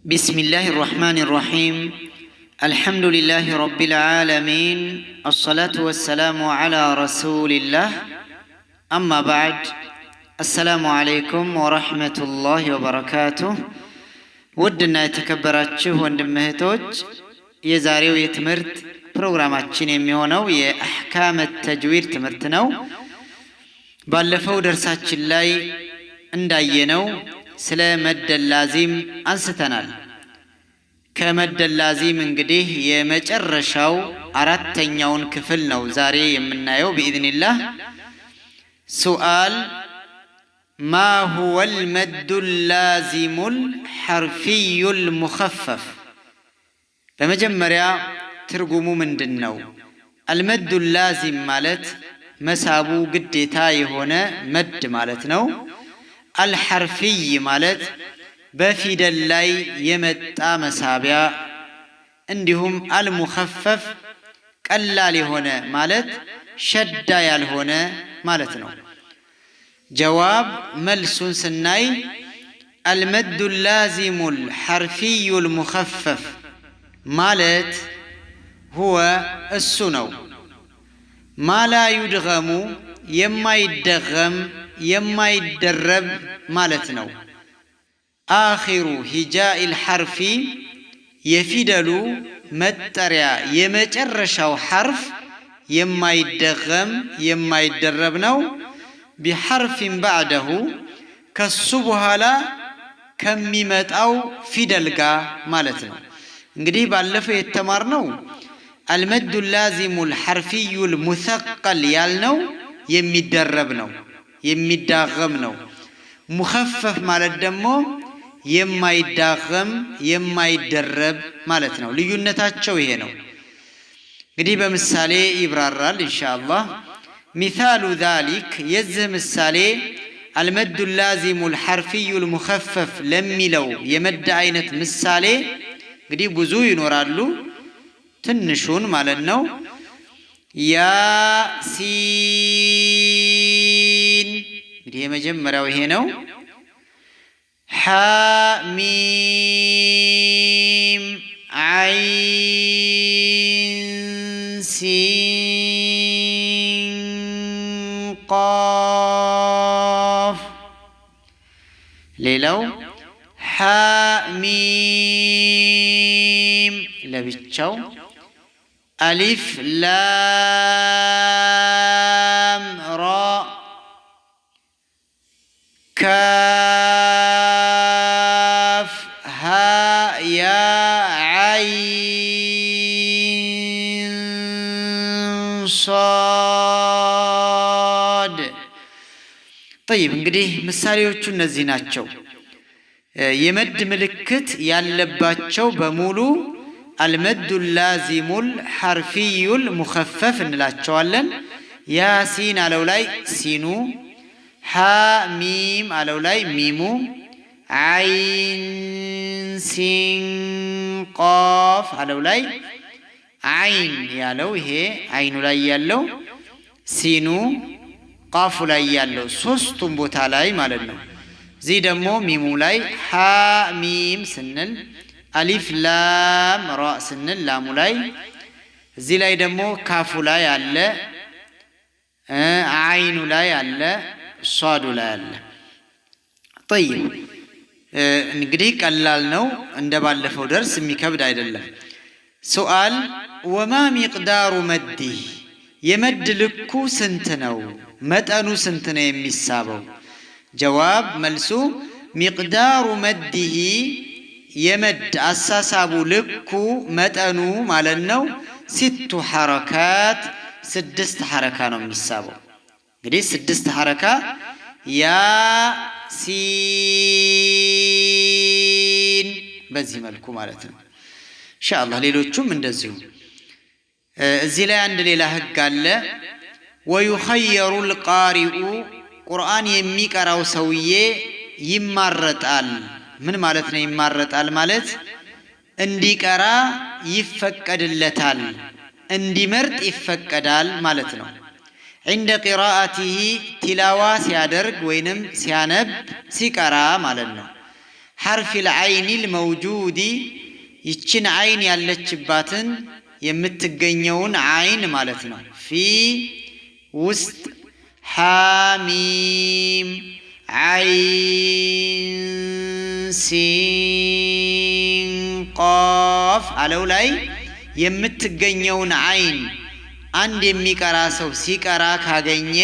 بسم الله الرحمن الرحيم. الحمد لله رب العالمين. الصلاة والسلام على رسول الله. أما بعد. السلام عليكم ورحمة الله وبركاته. ودنا يتكبراتشه وندمهتوج የዛሬው የትምህርት ፕሮግራማችን የሚሆነው የአህካም ተጅዊድ ትምህርት ነው። ባለፈው ደርሳችን ላይ እንዳየነው ስለ መደል ላዚም አንስተናል። ከመደል ላዚም እንግዲህ የመጨረሻው አራተኛውን ክፍል ነው ዛሬ የምናየው بإذنillah። ሱአል ما هو المد اللازم الحرفي المخفف؟ በመጀመሪያ ትርጉሙ ምንድነው? አልመዱ ላዚም ማለት መሳቡ ግዴታ የሆነ መድ ማለት ነው። አልሐርፊይ ማለት በፊደል ላይ የመጣ መሳቢያ፣ እንዲሁም አልሙኸፈፍ ቀላል የሆነ ማለት ሸዳ ያልሆነ ማለት ነው። ጀዋብ መልሱን ስናይ አልመዱ ላዚሙ አልሐርፊዩ አልሙኸፈፍ ማለት ሁወ እሱ ነው። ማላ ዩድገሙ የማይደገም የማይደረብ ማለት ነው። አኺሩ ሂጃኢል ሐርፊ የፊደሉ መጠሪያ የመጨረሻው ሐርፍ የማይደገም የማይደረብ ነው። ቢሐርፊን ባዕደሁ ከሱ በኋላ ከሚመጣው ፊደል ጋር ማለት ነው። እንግዲህ ባለፈው የተማርነው አልመዱ ላዚሙ አልሐርፊዩ አልሙሰቀል ያልነው የሚደረብ ነው የሚዳገም ነው። ሙኸፈፍ ማለት ደግሞ የማይዳገም የማይደረብ ማለት ነው። ልዩነታቸው ይሄ ነው። እንግዲህ በምሳሌ ይብራራል ኢንሻአላህ። ሚሳሉ ዛሊክ የዚህ ምሳሌ አልመዱ ላዚሙ አልሐርፊዩ አልሙኸፈፍ ለሚለው የመድ አይነት ምሳሌ እንግዲህ ብዙ ይኖራሉ። ትንሹን ማለት ነው። ያሲን እንግዲህ የመጀመሪያው ይሄ ነው። ሐሚም ዓይን ሲን ቃፍ። ሌላው ሐሚም ለብቻው፣ አሊፍ ላም ራ፣ ካፍ ሃ ያ ዓይን ሷድ። ጠይብ እንግዲህ ምሳሌዎቹ እነዚህ ናቸው። የመድ ምልክት ያለባቸው በሙሉ አልመዱ ላዚሙ አልሐርፊዩ አልሙኸፈፍ እንላቸዋለን። ያሲን አለው ላይ ሲኑ፣ ሐሚም አለው ላይ ሚሙ፣ ዓይን ሲን ቃፍ አለው ላይ ዓይን ያለው ይሄ ዓይኑ ላይ ያለው፣ ሲኑ ቃፉ ላይ ያለው ሶስቱም ቦታ ላይ ማለት ነው። እዚህ ደግሞ ሚሙ ላይ ሐሚም ስንል፣ አሊፍ ላም ራ ስንል ላሙ ላይ፣ እዚህ ላይ ደግሞ ካፉ ላይ አለ፣ ዓይኑ ላይ አለ፣ ሷዱ ላይ አለ። ጠይብ እንግዲህ ቀላል ነው፣ እንደ ባለፈው ደርስ የሚከብድ አይደለም። ሱአል ወማ ሚቅዳሩ መዲህ የመድ ልኩ ስንት ነው? መጠኑ ስንት ነው የሚሳበው? ጀዋብ መልሱ ሚቅዳሩ መዲህ የመድ አሳሳቡ ልኩ መጠኑ ማለት ነው። ሲቱ ሐረካት ስድስት ሐረካ ነው የሚሳበው። እንግዲህ ስድስት ሐረካ ያሲን በዚህ መልኩ ማለት ነው ኢንሻአላህ። ሌሎቹም እንደዚሁ። እዚህ ላይ አንድ ሌላ ህግ አለ። ወዩኸየሩ ልቃሪኡ ቁርአን የሚቀራው ሰውዬ ይማረጣል። ምን ማለት ነው? ይማረጣል ማለት እንዲቀራ ይፈቀድለታል፣ እንዲመርጥ ይፈቀዳል ማለት ነው። عند قراءته ቲላዋ ሲያደርግ ወይንም ሲያነብ ሲቀራ ማለት ነው። حرف العين الموجود ይችን አይን ያለችባትን የምትገኘውን አይን ማለት ነው في ውስጥ حاميم عين سين قاف አለው ላይ የምትገኘውን አይን አንድ የሚቀራ ሰው ሲቀራ ካገኘ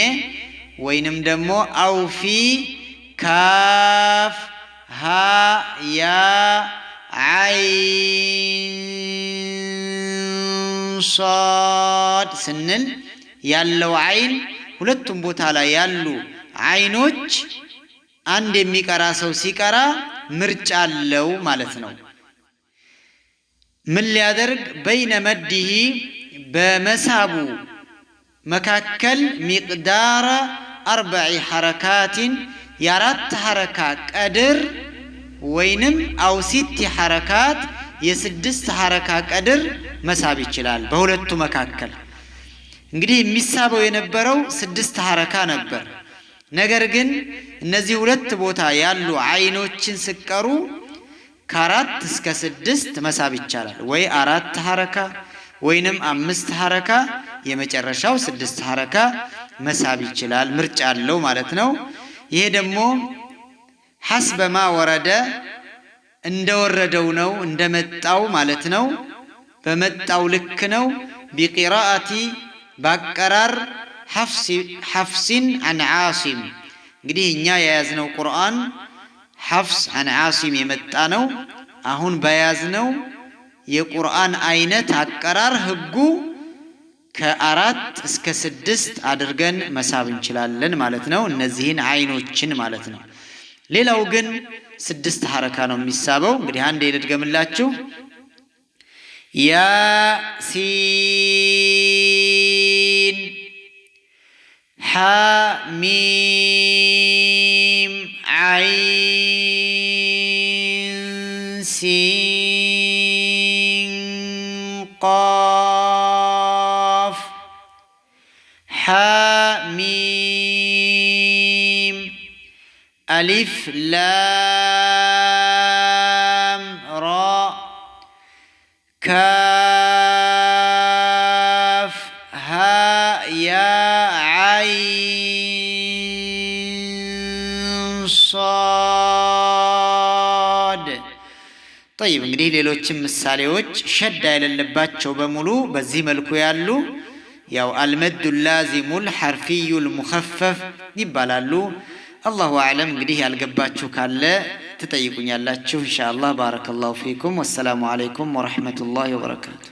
ወይንም ደግሞ አው ፊ ካፍ ሀ ያ አይን ሷድ ስንል ያለው አይን ሁለቱም ቦታ ላይ ያሉ አይኖች አንድ የሚቀራ ሰው ሲቀራ ምርጫ አለው ማለት ነው። ምን ሊያደርግ በይነ መዲሂ በመሳቡ መካከል ሚቅዳረ 4 ሐረካትን የአራት ሐረካ ቀድር ወይንም አው 6 ሐረካት የ6 ሐረካ ቀድር መሳብ ይችላል። በሁለቱ መካከል እንግዲህ የሚሳበው የነበረው 6 ሐረካ ነበር። ነገር ግን እነዚህ ሁለት ቦታ ያሉ አይኖችን ሲቀሩ ከ4 እስከ 6 መሳብ ይቻላል። ወይ 4 ሐረካ ወይንም 5 ሐረካ የመጨረሻው 6 ሐረካ መሳብ ይችላል። ምርጫ አለው ማለት ነው። ይሄ ደግሞ ሐስበ ማ ወረደ እንደወረደው ነው እንደመጣው ማለት ነው። በመጣው ልክ ነው። ቢቂራአቲ ባቀራር ሐፍሲን አን ዓሲም እንግዲህ እኛ የያዝነው ቁርአን ሐፍስ አን ዓሲም የመጣ ነው። አሁን በያዝነው የቁርአን አይነት አቀራር ህጉ ከ4 እስከ 6 አድርገን መሳብ እንችላለን ማለት ነው። እነዚህን አይኖችን ማለት ነው። ሌላው ግን 6 ሐረካ ነው የሚሳበው። እንግዲህ አንዴ ልድገምላችሁ። ያሲን حاميم عين سين قاف حاميم ألف لام را كاف ها يا صاد طيب እንግዲህ ሌሎችም ምሳሌዎች ሸዳ የሌለባቸው በሙሉ በዚህ መልኩ ያሉ ያው አልመዱ ላዚሙል ሐርፊዩል ሙኸፈፍ ይባላሉ። አላሁ አዕለም። እንግዲህ ያልገባችሁ ካለ ትጠይቁኛላችሁ ኢንሻአላህ። ባረከላሁ ፊኩም። ወሰላሙ አለይኩም ወራህመቱላሂ ወበረካቱ።